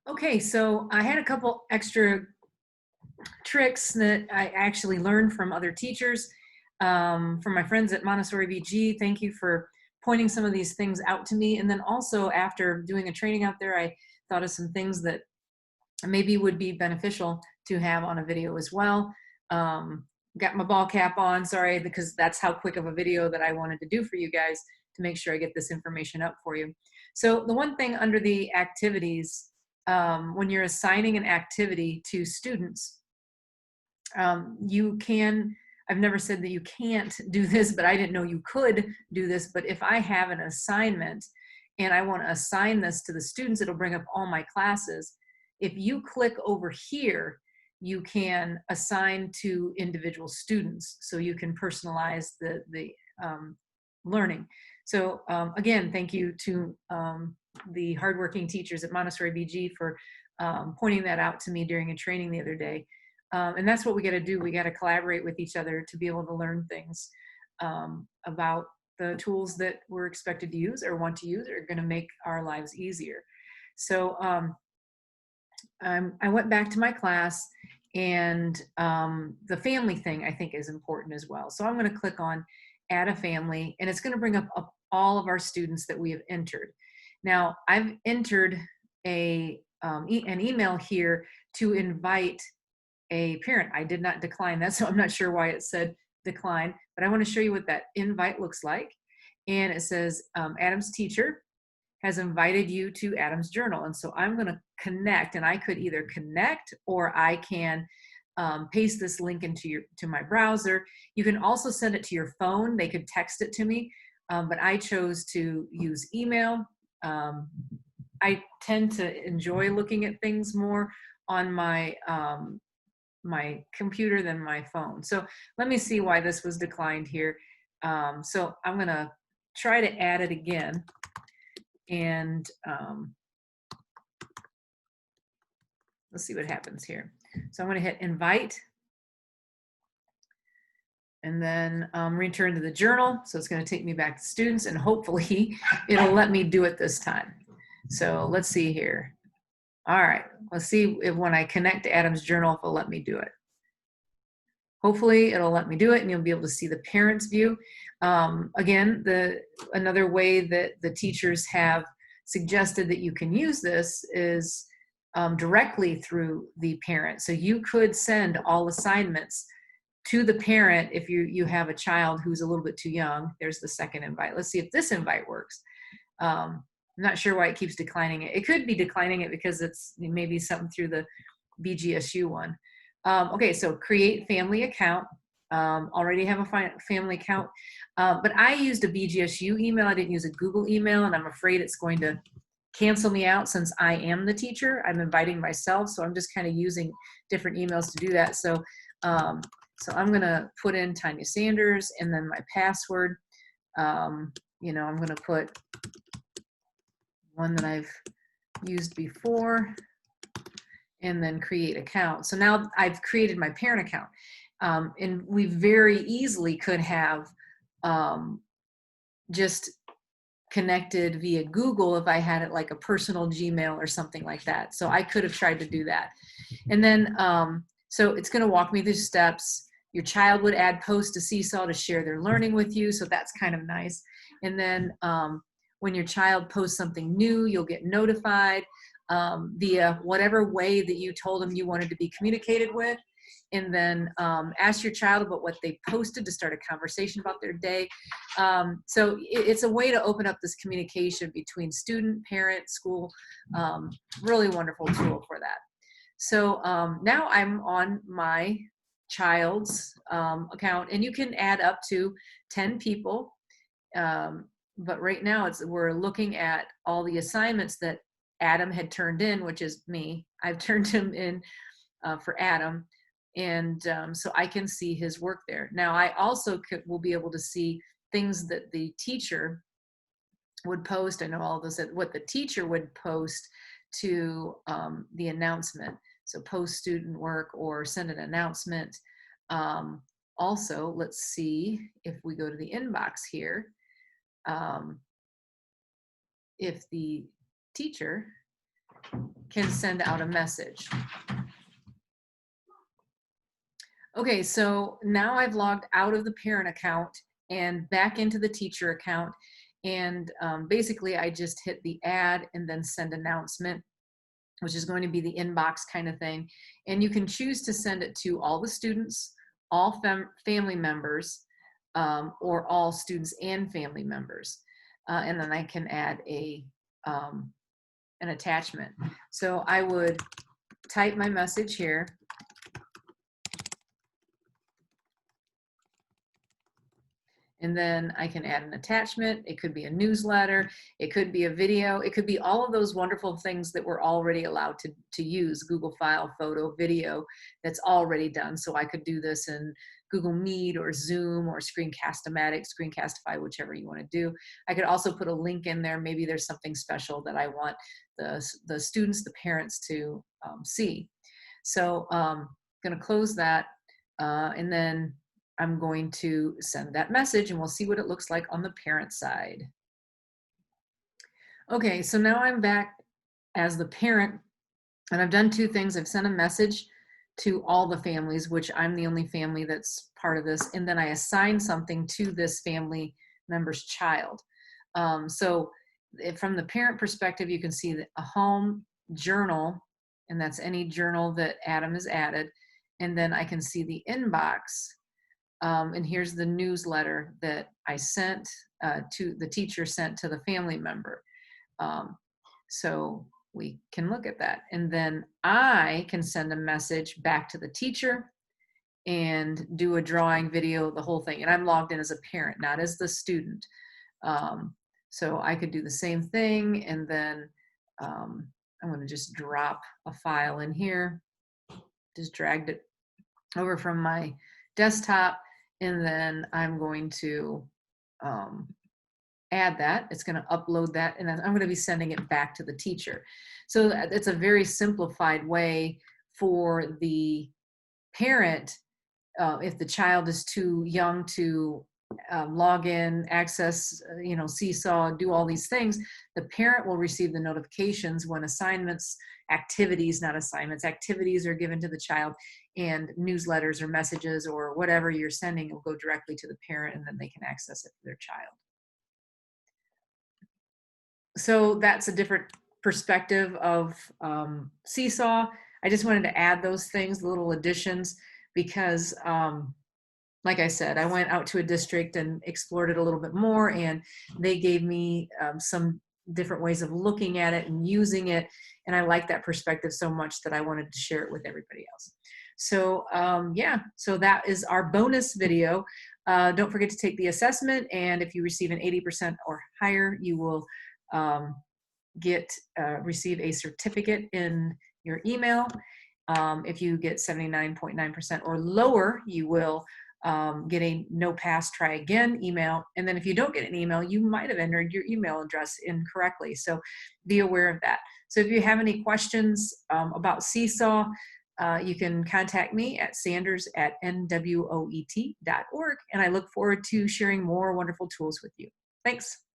Okay, so I had a couple extra tricks that I actually learned from other teachers, from my friends at Montessori BG. Thank you for pointing some of these things out to me. And then also after doing a training out there, I thought of some things that maybe would be beneficial to have on a video as well. Um, got my ball cap on, sorry, because that's how quick of a video that I wanted to do for you guys to make sure I get this information up for you. So the one thing under the activities, when you're assigning an activity to students, you can, I've never said that you can't do this, but I didn't know you could do this. But if I have an assignment and I want to assign this to the students, it'll bring up all my classes. If you click over here, you can assign to individual students, so you can personalize the learning. So again, thank you to the hardworking teachers at Montessori BG for pointing that out to me during a training the other day. And that's what we got to do. We got to collaborate with each other to be able to learn things about the tools that we're expected to use or want to use are going to make our lives easier. So I went back to my class, and the family thing I think is important as well. So I'm going to click on add a family, and it's going to bring up all of our students that we have entered. Now I've entered an email here to invite a parent. I did not decline that, so I'm not sure why it said decline, but I want to show you what that invite looks like. And it says Adam's teacher has invited you to Adam's journal. And so I'm going to connect, and I could either connect or I can paste this link into my browser. You can also send it to your phone. They could text it to me, but I chose to use email. I tend to enjoy looking at things more on my my computer than my phone. So let me see why this was declined here. So I'm going to try to add it again. And let's see what happens here. So I'm going to hit invite, and then return to the journal. So it's going to take me back to students, and hopefully it'll let me do it this time. So let's see here. All right, let's see if when I connect to Adam's journal, if it'll let me do it. Hopefully it'll let me do it, and you'll be able to see the parents' view. Again, another way that the teachers have suggested that you can use this is directly through the parent. So you could send all assignments to the parent if you have a child who's a little bit too young. There's the second invite. Let's see if this invite works. I'm not sure why it keeps declining it. It could be declining it because it's maybe something through the BGSU one. Okay, so create family account. Already have a family account, but I used a BGSU email. I didn't use a Google email, and I'm afraid it's going to cancel me out since I am the teacher. I'm inviting myself, so I'm just kind of using different emails to do that. So, so I'm going to put in Tanya Sanders, and then my password. You know, I'm going to put one that I've used before, and then create account. So now I've created my parent account. And we very easily could have just connected via Google if I had it like a personal Gmail or something like that. So I could have tried to do that. And then, so it's going to walk me through steps. Your child would add posts to SeeSaw to share their learning with you. So that's kind of nice. And then when your child posts something new, you'll get notified via whatever way that you told them you wanted to be communicated with. And then ask your child about what they posted to start a conversation about their day. So it's a way to open up this communication between student, parent, school. Really wonderful tool for that. So now I'm on my child's account, and you can add up to 10 people. But right now we're looking at all the assignments that Adam had turned in, which is me. I've turned him in for Adam. And so I can see his work there. Now I also will be able to see things that the teacher would post. I know all those, what the teacher would post to the announcement. So post student work or send an announcement. Also, let's see if we go to the inbox here, if the teacher can send out a message. Okay, so now I've logged out of the parent account and back into the teacher account. And basically I just hit the add and then send announcement, which is going to be the inbox kind of thing. And you can choose to send it to all the students, all family members, or all students and family members. And then I can add an attachment. So I would type my message here. And then I can add an attachment. It could be a newsletter. It could be a video. It could be all of those wonderful things that we're already allowed to use, Google File, photo, video, that's already done. So I could do this in Google Meet or Zoom or Screencast-O-Matic, Screencastify, whichever you want to do. I could also put a link in there. Maybe there's something special that I want the students, the parents to see. So I'm going to close that and then I'm going to send that message and we'll see what it looks like on the parent side. Okay, so now I'm back as the parent and I've done two things. I've sent a message to all the families, which I'm the only family that's part of this, and then I assign something to this family member's child. So from the parent perspective, you can see that a home journal, and that's any journal that Adam has added, and then I can see the inbox. And here's the newsletter that I sent to the teacher sent to the family member. So we can look at that. And then I can send a message back to the teacher and do a drawing, video, the whole thing. And I'm logged in as a parent, not as the student. So I could do the same thing. And then I'm going to just drop a file in here. Just dragged it over from my desktop. And then I'm going to add that. It's going to upload that, and then I'm going to be sending it back to the teacher. So it's a very simplified way for the parent, if the child is too young to log in, access, SeeSaw, do all these things, the parent will receive the notifications when activities are given to the child, and newsletters or messages or whatever you're sending will go directly to the parent, and then they can access it for their child. So that's a different perspective of SeeSaw. I just wanted to add those things, little additions, because like I said, I went out to a district and explored it a little bit more, and they gave me some different ways of looking at it and using it, and I like that perspective so much that I wanted to share it with everybody else. So yeah, so that is our bonus video. Don't forget to take the assessment, and if you receive an 80% or higher, you will receive a certificate in your email. If you get 79.9% or lower, you will get a no pass, try again email. And then if you don't get an email, you might have entered your email address incorrectly. So be aware of that. So if you have any questions about SeeSaw, you can contact me at sanders@nwoet.org. And I look forward to sharing more wonderful tools with you. Thanks.